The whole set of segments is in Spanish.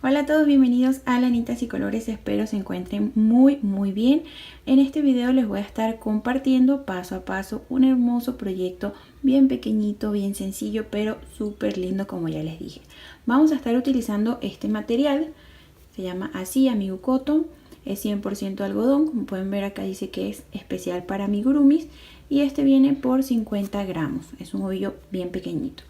Hola a todos, bienvenidos a Lanitas y Colores, espero se encuentren muy bien. En este video les voy a estar compartiendo paso a paso un hermoso proyecto bien pequeñito, bien sencillo, pero súper lindo como ya les dije. Vamos a estar utilizando este material, se llama así Amigu Cotton, es 100% algodón, como pueden ver acá dice que es especial para amigurumis y este viene por 50 gramos, es un ovillo bien pequeñito.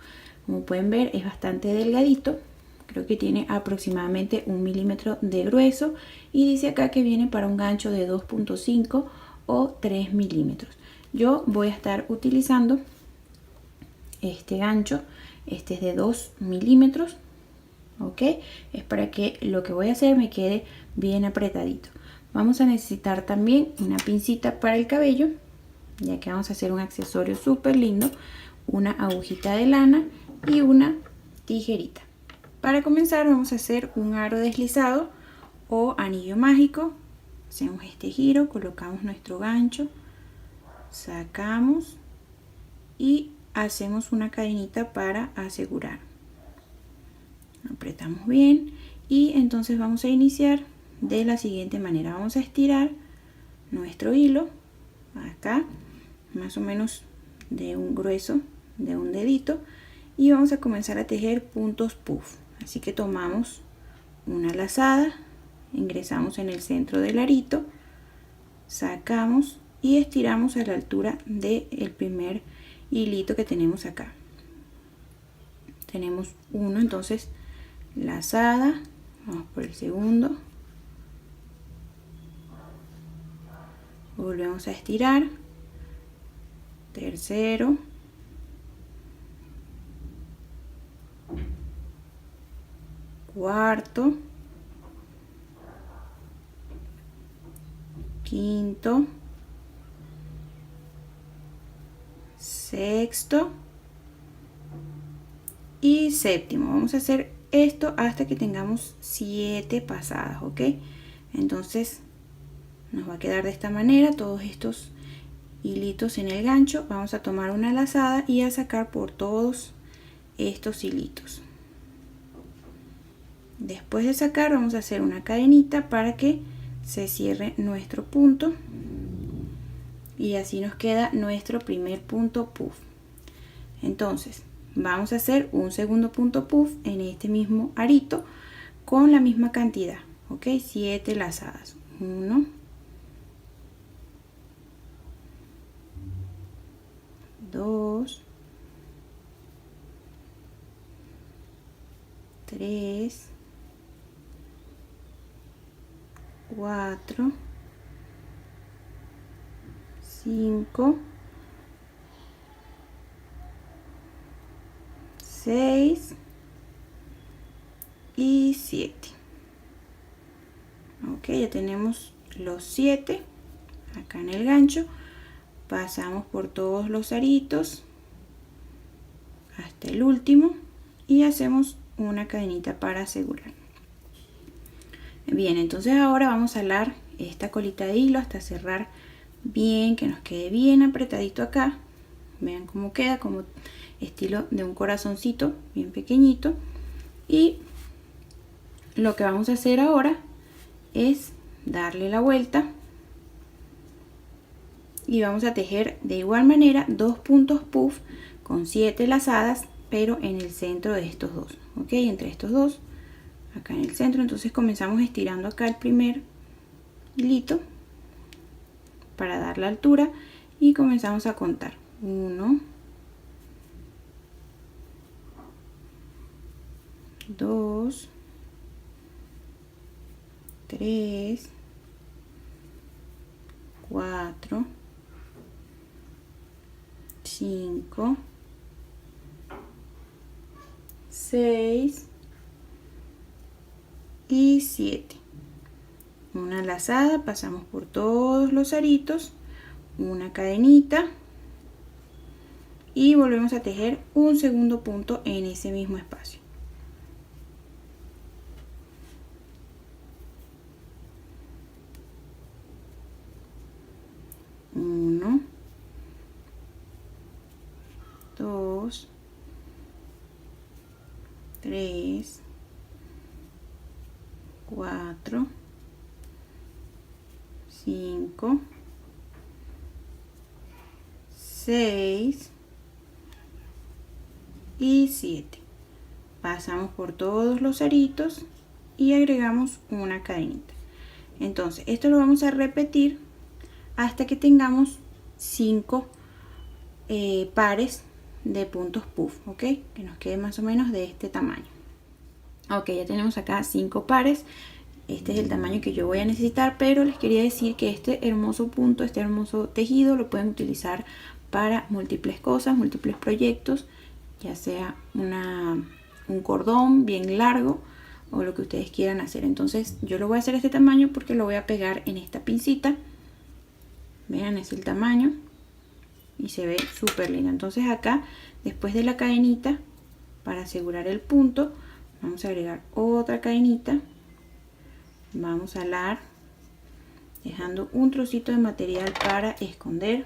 Como pueden ver es bastante delgadito. Creo que tiene aproximadamente 1 milímetro de grueso y dice acá que viene para un gancho de 2.5 o 3 milímetros. Yo voy a estar utilizando este gancho, este es de 2 milímetros, ok, es para que lo que voy a hacer me quede bien apretadito. Vamos a necesitar también una pincita para el cabello, ya que vamos a hacer un accesorio súper lindo, una agujita de lana y una tijerita. Para comenzar vamos a hacer un aro deslizado o anillo mágico. Hacemos este giro, colocamos nuestro gancho, sacamos y hacemos una cadenita para asegurar. Apretamos bien y entonces vamos a iniciar de la siguiente manera. Vamos a estirar nuestro hilo acá, más o menos de un grueso de un dedito, y vamos a comenzar a tejer puntos puff. Así que tomamos una lazada, ingresamos en el centro del arito, sacamos y estiramos a la altura del primer hilito que tenemos acá. Tenemos uno, entonces lazada, vamos por el segundo, volvemos a estirar, tercero, cuarto, quinto, sexto y séptimo. Vamos a hacer esto hasta que tengamos 7 pasadas, ok. Entonces nos va a quedar de esta manera todos estos hilitos en el gancho. Vamos a tomar una lazada y a sacar por todos estos hilitos. Después de sacar vamos a hacer una cadenita para que se cierre nuestro punto y así nos queda nuestro primer punto puff. Entonces vamos a hacer un segundo punto puff en este mismo arito con la misma cantidad, ok, 7 lazadas. 1, 2, 3, 4, 5, 6 y 7. Ok, ya tenemos los 7 acá en el gancho. Pasamos por todos los aritos hasta el último y hacemos una cadenita para asegurar. Bien, entonces ahora vamos a alar esta colita de hilo hasta cerrar bien, que nos quede bien apretadito acá. Vean cómo queda, como estilo de un corazoncito bien pequeñito. Y lo que vamos a hacer ahora es darle la vuelta y vamos a tejer de igual manera 2 puntos puff con 7 lazadas, pero en el centro de estos dos, ok, entre estos dos acá en el centro. Entonces comenzamos estirando acá el primer hilito para dar la altura y comenzamos a contar 1, 2, 3, 4, 5, 6 y 7. Una lazada, pasamos por todos los aritos, una cadenita y volvemos a tejer un segundo punto en ese mismo espacio. Uno, 2, 3, 4, 5, 6 y 7. Pasamos por todos los aritos y agregamos una cadenita. Entonces esto lo vamos a repetir hasta que tengamos 5 pares de puntos puff, ok, que nos quede más o menos de este tamaño. Ok, ya tenemos acá 5 pares. Este es el tamaño que yo voy a necesitar, pero les quería decir que este hermoso punto, este hermoso tejido lo pueden utilizar para múltiples cosas, múltiples proyectos, ya sea un cordón bien largo o lo que ustedes quieran hacer. Entonces yo lo voy a hacer este tamaño porque lo voy a pegar en esta pincita. Vean, es el tamaño y se ve súper lindo. Entonces acá, después de la cadenita, para asegurar el punto, vamos a agregar otra cadenita. Vamos a alar, dejando un trocito de material para esconder.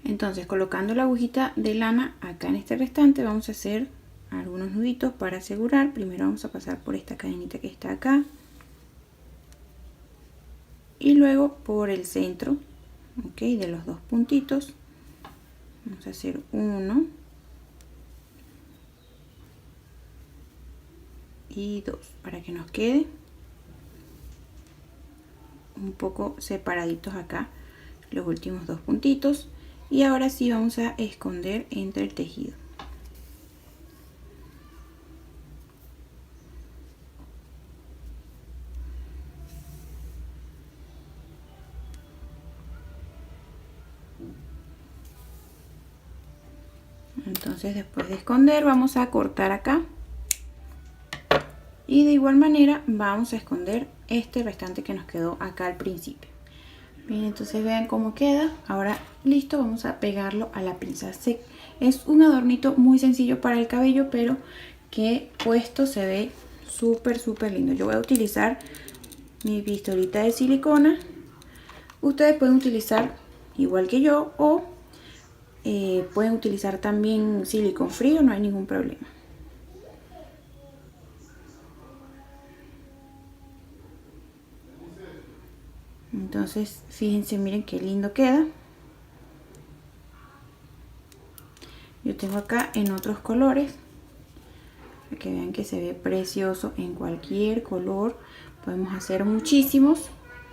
Entonces, colocando la agujita de lana acá en este restante, vamos a hacer algunos nuditos para asegurar. Primero vamos a pasar por esta cadenita que está acá y luego por el centro, ok, de los dos puntitos. Vamos a hacer uno y dos para que nos quede un poco separaditos acá los últimos dos puntitos. Y ahora sí vamos a esconder entre el tejido. Entonces, después de esconder, vamos a cortar acá. Y de igual manera vamos a esconder este restante que nos quedó acá al principio. Bien, entonces vean cómo queda. Ahora listo, vamos a pegarlo a la pinza. Es un adornito muy sencillo para el cabello, pero que puesto se ve súper lindo. Yo voy a utilizar mi pistolita de silicona. Ustedes pueden utilizar igual que yo o pueden utilizar también silicón frío, no hay ningún problema. Entonces fíjense, miren qué lindo queda. Yo tengo acá en otros colores para que vean que se ve precioso en cualquier color. Podemos hacer muchísimos,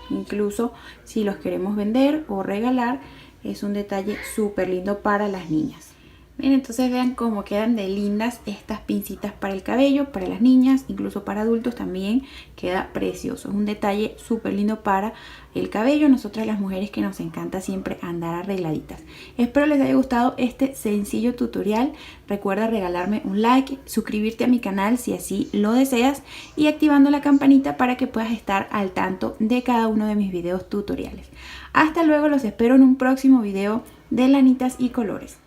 incluso si los queremos vender o regalar. Es un detalle súper lindo para las niñas. Bien, entonces vean cómo quedan de lindas estas pincitas para el cabello, para las niñas, incluso para adultos también queda precioso. Es un detalle súper lindo para el cabello, nosotras las mujeres que nos encanta siempre andar arregladitas. Espero les haya gustado este sencillo tutorial. Recuerda regalarme un like, suscribirte a mi canal si así lo deseas y activando la campanita para que puedas estar al tanto de cada uno de mis videos tutoriales. Hasta luego, los espero en un próximo video de lanitas y colores.